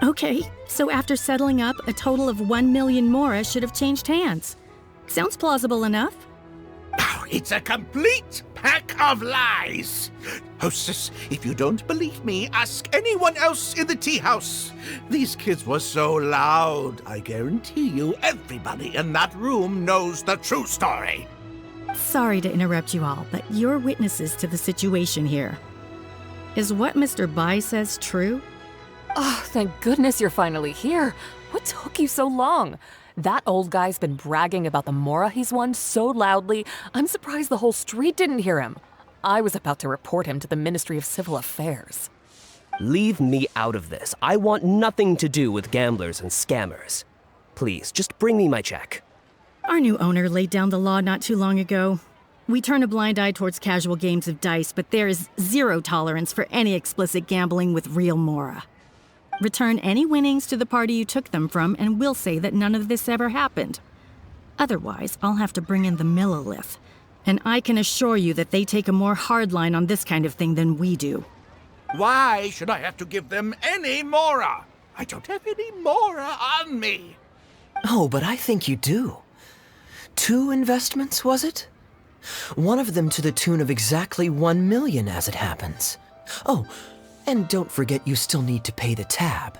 Okay, so after settling up, a total of 1 million Mora should have changed hands. Sounds plausible enough. Oh, it's a complete pack of lies. Hostess, if you don't believe me, ask anyone else in the tea house. These kids were so loud. I guarantee you everybody in that room knows the true story. Sorry to interrupt you all, but you're witnesses to the situation here. Is what Mr. Bai says true? Oh, thank goodness you're finally here. What took you so long? That old guy's been bragging about the Mora he's won so loudly, I'm surprised the whole street didn't hear him. I was about to report him to the Ministry of Civil Affairs. Leave me out of this. I want nothing to do with gamblers and scammers. Please, just bring me my check. Our new owner laid down the law not too long ago. We turn a blind eye towards casual games of dice, but there is zero tolerance for any explicit gambling with real Mora. Return any winnings to the party you took them from, and we'll say that none of this ever happened. Otherwise, I'll have to bring in the Millilith. And I can assure you that they take a more hard line on this kind of thing than we do. Why should I have to give them any Mora? I don't have any Mora on me. Oh, but I think you do. 2 investments, was it? One of them to the tune of exactly 1 million as it happens. Oh, and don't forget you still need to pay the tab.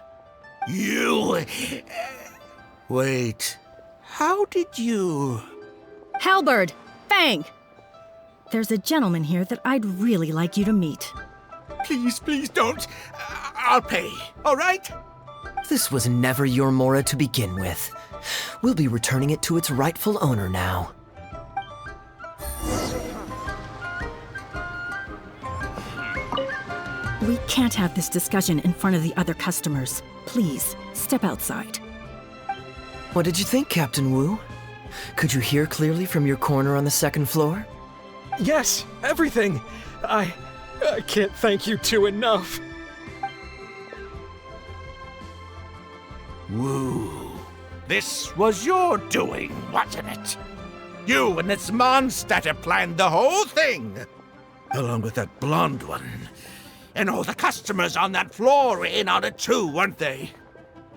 You... Wait. How did you... Halberd! Fang! There's a gentleman here that I'd really like you to meet. Please don't. I'll pay, all right? This was never your Mora to begin with. We'll be returning it to its rightful owner now. We can't have this discussion in front of the other customers. Please, step outside. What did you think, Captain Wu? Could you hear clearly from your corner on the 2nd floor? Yes, everything. I can't thank you two enough. Woo. This was your doing, wasn't it? You and this monster planned the whole thing. Along with that blonde one. And all the customers on that floor were in on it too, weren't they?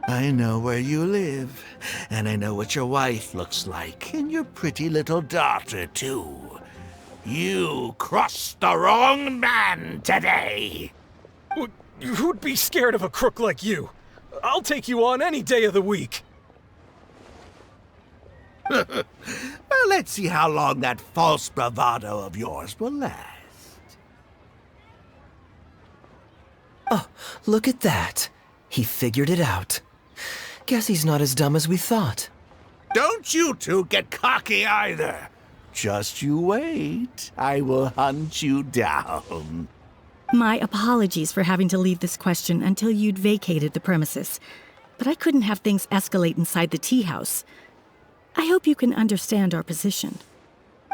I know where you live, and I know what your wife looks like, and your pretty little daughter too. You crossed the wrong man today. Who'd be scared of a crook like you? I'll take you on any day of the week. Well, let's see how long that false bravado of yours will last. Oh, look at that. He figured it out. Guess he's not as dumb as we thought. Don't you two get cocky either. Just you wait. I will hunt you down. My apologies for having to leave this question until you'd vacated the premises. But I couldn't have things escalate inside the tea house. I hope you can understand our position.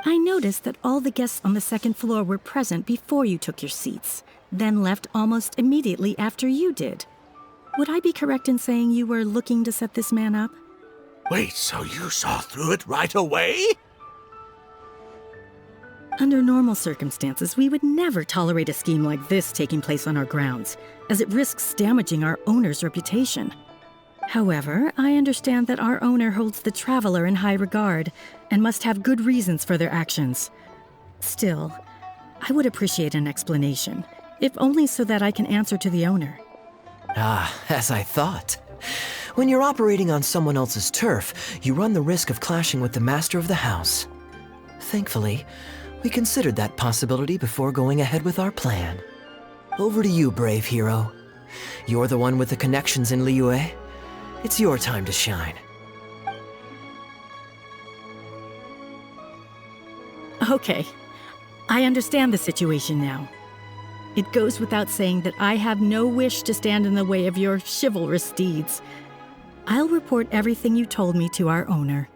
I noticed that all the guests on the 2nd floor were present before you took your seats, then left almost immediately after you did. Would I be correct in saying you were looking to set this man up? Wait, so you saw through it right away? Under normal circumstances, we would never tolerate a scheme like this taking place on our grounds, as it risks damaging our owner's reputation. However, I understand that our owner holds the Traveler in high regard and must have good reasons for their actions. Still, I would appreciate an explanation, if only so that I can answer to the owner. Ah, as I thought. When you're operating on someone else's turf, you run the risk of clashing with the master of the house. Thankfully, we considered that possibility before going ahead with our plan. Over to you, brave hero. You're the one with the connections in Liyue. It's your time to shine. Okay, I understand the situation now. It goes without saying that I have no wish to stand in the way of your chivalrous deeds. I'll report everything you told me to our owner.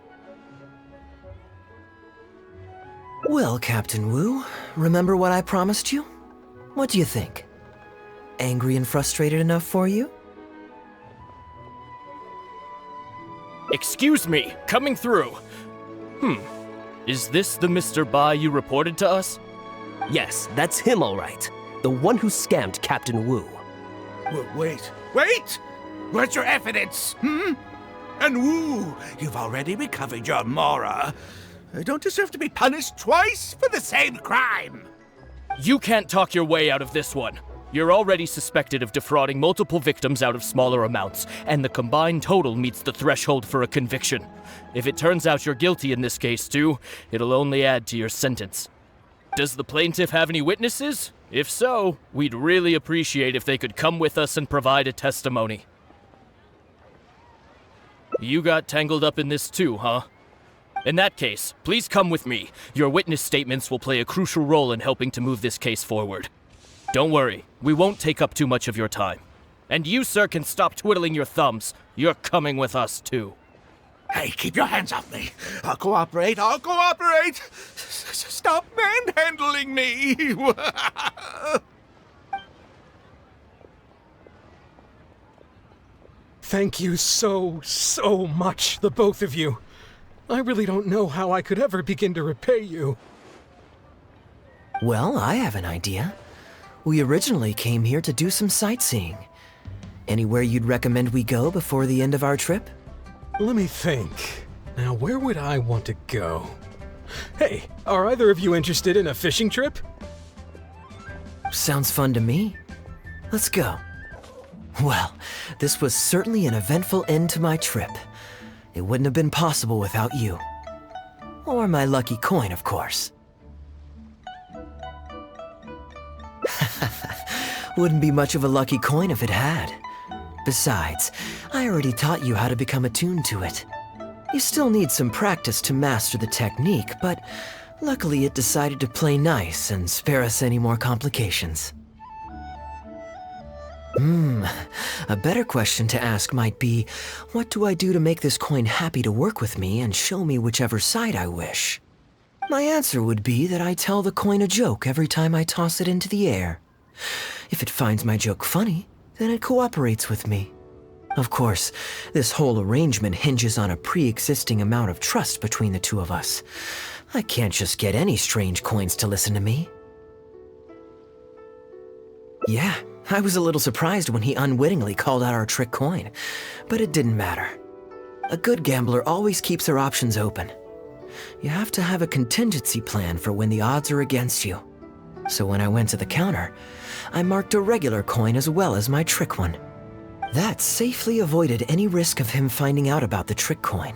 Well, Captain Wu, remember what I promised you? What do you think? Angry and frustrated enough for you? Excuse me, coming through. Is this the Mr. Bai you reported to us? Yes, that's him all right. The one who scammed Captain Wu. Wait! Where's your evidence, And Wu, you've already recovered your Mora. I don't deserve to be punished twice for the same crime. You can't talk your way out of this one. You're already suspected of defrauding multiple victims out of smaller amounts, and the combined total meets the threshold for a conviction. If it turns out you're guilty in this case too, it'll only add to your sentence. Does the plaintiff have any witnesses? If so, we'd really appreciate if they could come with us and provide a testimony. You got tangled up in this too, huh? In that case, please come with me. Your witness statements will play a crucial role in helping to move this case forward. Don't worry, we won't take up too much of your time. And you, sir, can stop twiddling your thumbs. You're coming with us too. Hey, keep your hands off me. I'll cooperate. Stop manhandling me. Thank you so much, the both of you. I really don't know how I could ever begin to repay you. Well, I have an idea. We originally came here to do some sightseeing. Anywhere you'd recommend we go before the end of our trip? Let me think. Now, where would I want to go? Hey, are either of you interested in a fishing trip? Sounds fun to me. Let's go. Well, this was certainly an eventful end to my trip. It wouldn't have been possible without you. Or my lucky coin, of course. Wouldn't be much of a lucky coin if it had. Besides, I already taught you how to become attuned to it. You still need some practice to master the technique, but luckily it decided to play nice and spare us any more complications. A better question to ask might be, what do I do to make this coin happy to work with me and show me whichever side I wish? My answer would be that I tell the coin a joke every time I toss it into the air. If it finds my joke funny, then it cooperates with me. Of course, this whole arrangement hinges on a pre-existing amount of trust between the two of us. I can't just get any strange coins to listen to me. Yeah, I was a little surprised when he unwittingly called out our trick coin, but it didn't matter. A good gambler always keeps their options open. You have to have a contingency plan for when the odds are against you. So when I went to the counter, I marked a regular coin as well as my trick one. That safely avoided any risk of him finding out about the trick coin.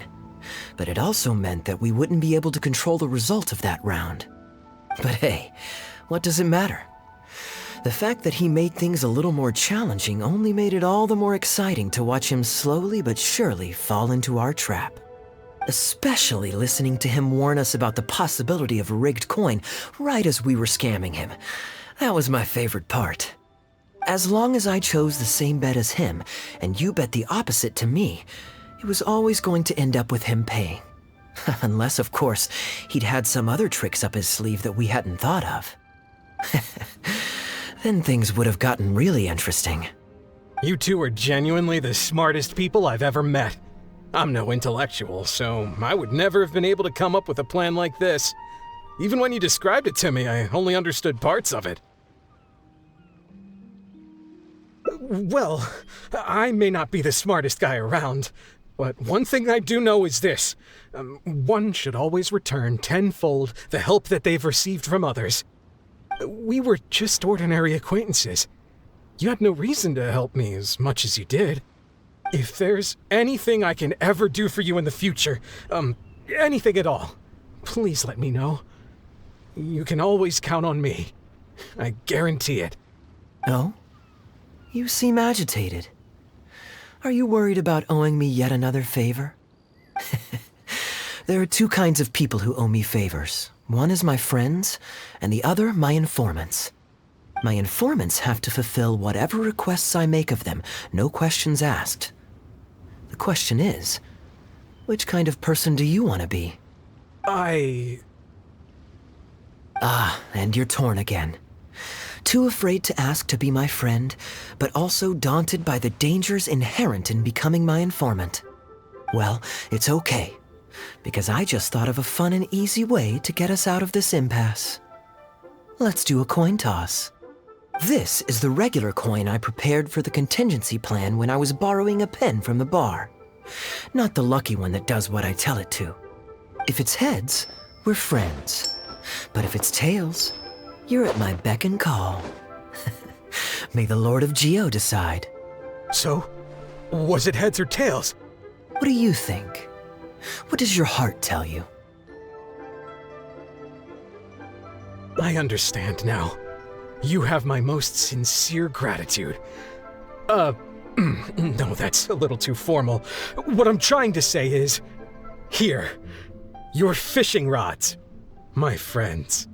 But it also meant that we wouldn't be able to control the result of that round. But hey, what does it matter? The fact that he made things a little more challenging only made it all the more exciting to watch him slowly but surely fall into our trap. Especially listening to him warn us about the possibility of a rigged coin right as we were scamming him. That was my favorite part. As long as I chose the same bet as him, and you bet the opposite to me, it was always going to end up with him paying. Unless, of course, he'd had some other tricks up his sleeve that we hadn't thought of. Then things would have gotten really interesting. You two are genuinely the smartest people I've ever met. I'm no intellectual, so I would never have been able to come up with a plan like this. Even when you described it to me, I only understood parts of it. Well, I may not be the smartest guy around, but one thing I do know is this. One should always return tenfold the help that they've received from others. We were just ordinary acquaintances. You had no reason to help me as much as you did. If there's anything I can ever do for you in the future, anything at all, please let me know. You can always count on me. I guarantee it. Oh? You seem agitated. Are you worried about owing me yet another favor? There are two kinds of people who owe me favors. One is my friends, and the other my informants. My informants have to fulfill whatever requests I make of them, no questions asked. The question is, which kind of person do you want to be? And you're torn again. Too afraid to ask to be my friend, but also daunted by the dangers inherent in becoming my informant. Well, it's okay, because I just thought of a fun and easy way to get us out of this impasse. Let's do a coin toss. This is the regular coin I prepared for the contingency plan when I was borrowing a pen from the bar. Not the lucky one that does what I tell it to. If it's heads, we're friends. But if it's tails, you're at my beck and call. May the Lord of Geo decide. So, was it heads or tails? What do you think? What does your heart tell you? I understand now. You have my most sincere gratitude. No, that's a little too formal. What I'm trying to say is, here, your fishing rods, my friends.